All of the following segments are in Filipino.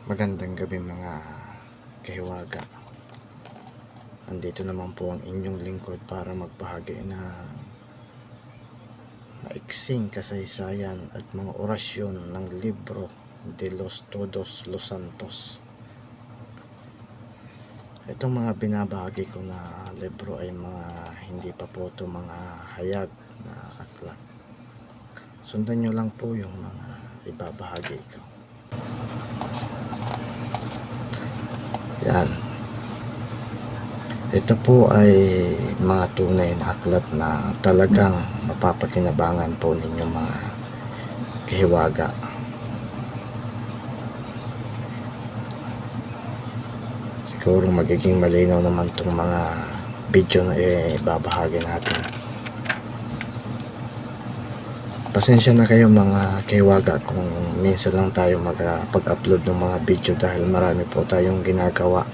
Magandang gabi mga kahiwaga. Andito naman po ang inyong lingkod para magbahagi ng maiksing kasaysayan at mga orasyon ng libro de los Todos los Santos. Itong mga binabahagi ko na libro ay mga hindi pa po ito mga hayag na aklat. Sundan nyo lang po yung mga ibabahagi ko. Yan. Ito po ay mga tunay na aklat na talagang mapapakinabangan po ninyo mga kahiwaga. Siguro magiging malinaw naman itong mga video na ibabahagi natin. Pasensya na kayo mga kahiwaga kung minsan lang tayo mag-upload ng mga video dahil marami po tayong ginagawa.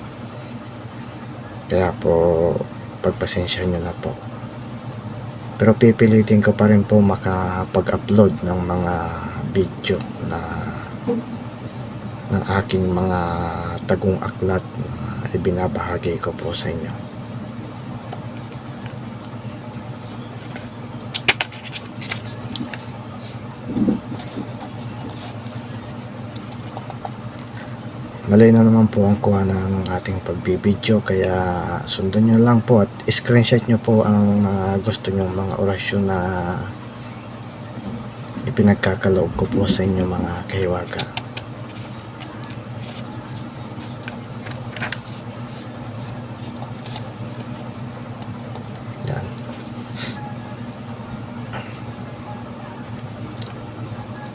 Kaya po pagpasensya nyo na po. Pero pipilitin ko pa rin po makapag-upload ng mga video na ng aking mga tagong aklat na ibinabahagi ko po sa inyo. Malinaw naman po ang kuha ng ating pagbibideo, kaya sundan nyo lang po at screenshot nyo po ang mga gusto nyo mga orasyon na ipinagkakaloob ko po sa inyo mga kahiwaga. Yan.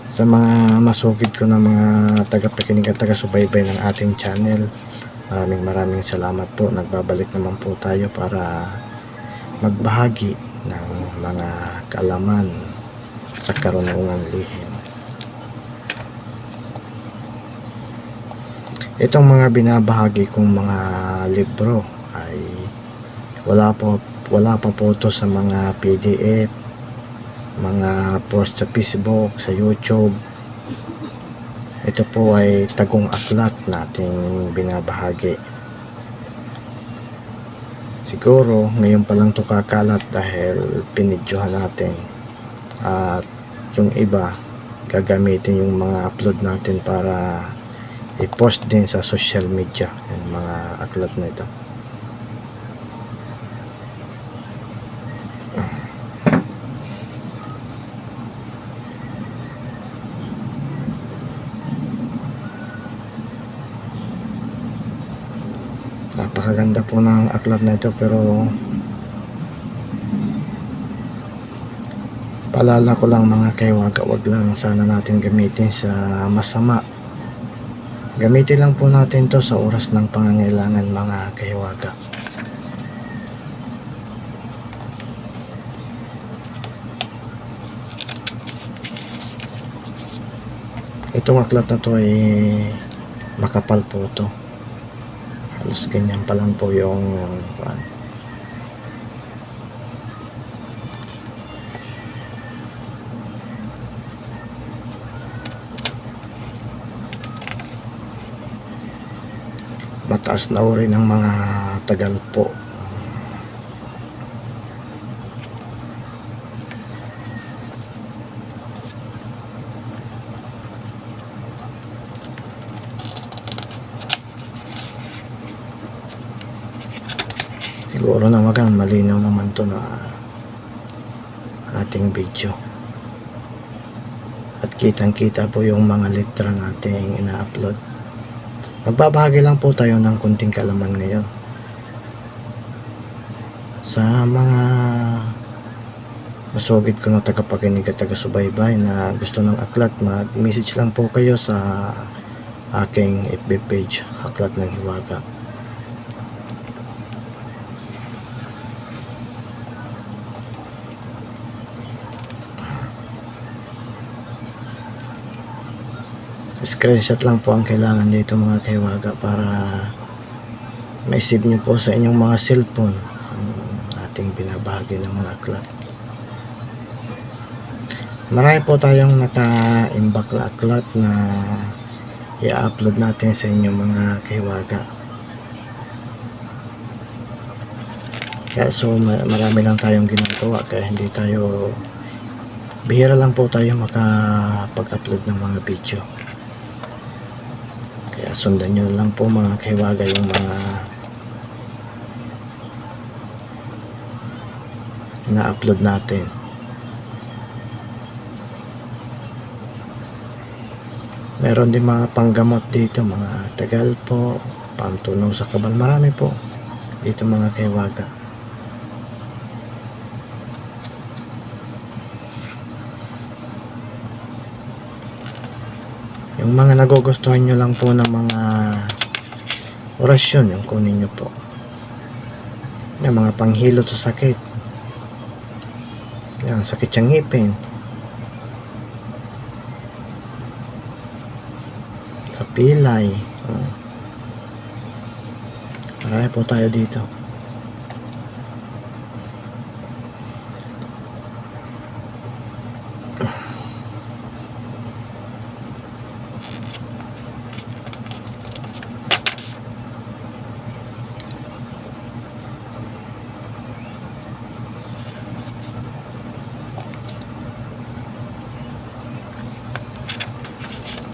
Sa mga masugid ko na mga tagapakinig at taga-subaybay ng ating channel, maraming salamat po. Nagbabalik naman po tayo para magbahagi ng mga kaalaman sa karunungan lihim. Itong mga binabahagi kong mga libro ay wala pa po ito sa mga PDF, mga post sa Facebook, sa YouTube. Ito po ay tagong aklat nating binabahagi. Siguro ngayon pa lang ito kakalat dahil pinidyohan natin, at yung iba gagamitin yung mga upload natin para i-post din sa social media yung mga aklat na ito. Napakaganda po ng aklat na ito, pero paalala ko lang mga kahiwaga, wag lang sana natin gamitin sa masama. Gamitin lang po natin to sa oras ng pangangailangan mga kahiwaga. Itong aklat na to ay makapal po to. Halos ganyan pa lang po yung mataas na uri ng mga tagal po. Siguro na malinaw naman to na ating video, at kitang kita po yung mga letra nating ina-upload. Magbabahagi lang po tayo ng kunting kaalaman ngayon. Sa mga masugid ko na tagapakinig at taga-subaybay na gusto ng aklat, mag-message lang po kayo sa aking FB page, Aklat ng Hiwaga. Screenshot lang po ang kailangan dito mga kahiwaga para ma-save nyo po sa inyong mga cellphone ang ating binabahagi ng mga aklat. Marami po tayong naka-imbak na aklat na i-upload natin sa inyo mga kaiwaga. Kaya so marami lang tayong ginagawa, kaya hindi tayo, bihira lang po tayo makapag-upload ng mga video. Kaya sundan nyo lang po mga kaiwaga yung mga na-upload natin. Meron din mga panggamot dito, mga tagal po, pantunaw sa kabal, marami po dito mga kaiwaga. Yung mga nagugustuhan nyo lang po ng mga orasyon, yung kunin nyo po. Yung mga panghilot sa sakit, yung sakit sa ngipin, sa pilay, marami po tayo dito.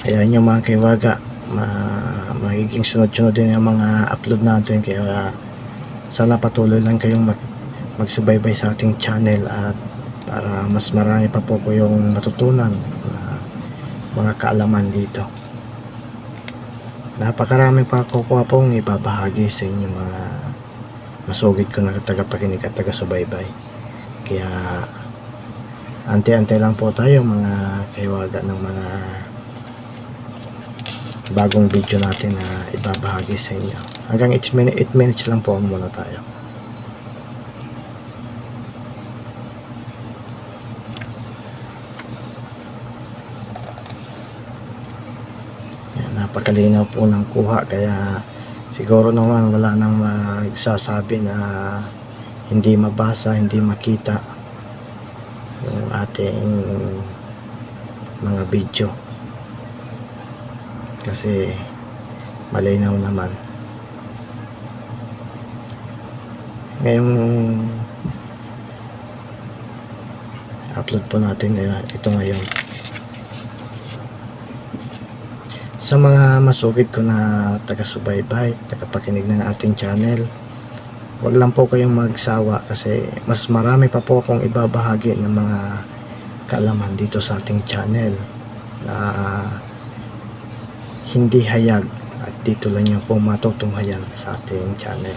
Ayan yung mga kaiwaga, magiging sunod-sunod din yung mga upload natin, kaya sana patuloy lang kayong magsubaybay sa ating channel, at para mas marami pa po yung matutunan mga kaalaman dito. Napakarami pa ako pong ibabahagi sa inyo mga masugid ko na tagapakinig at taga-subaybay. Kaya ante-ante lang po tayo mga kaiwaga ng mga bagong video natin na ibabahagi sa inyo. Hanggang 8 minutes lang po muna tayo. Yan, napakalinaw po ng kuha, kaya siguro naman wala nang magsasabi na hindi mabasa, hindi makita yung ating mga video, kasi malinaw naman. Ngayong upload po natin ito ngayon, sa mga masugid ko na taga-subaybay, taga-pakinig ng ating channel, wag lang po kayong magsawa, kasi mas marami pa po akong ibabahagi ng mga kaalaman dito sa ating channel na hindi hayag, at dito lang nyo po matutunghayan sa ating channel.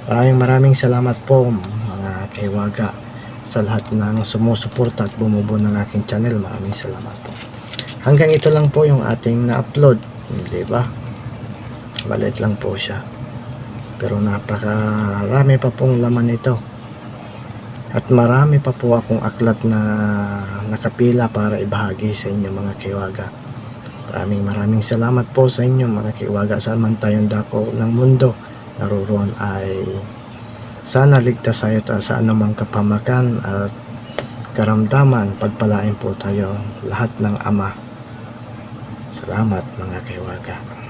Maraming salamat po mga kaiwaga sa lahat ng sumusuporta at bumubuo ng aking channel. Maraming salamat po. Hanggang ito lang po yung ating na-upload, di ba? Maliit lang po siya, pero napakarami pa pong laman ito, at marami pa po akong aklat na nakapila para ibahagi sa inyo mga kaiwaga. Maraming salamat po sa inyo mga kaiwaga. Saan man tayong dako ng mundo naroon, ay sana ligtas tayo sa anumang kapamakan at karamdaman. Pagpalain po tayo lahat ng Ama. Salamat mga kaiwaga.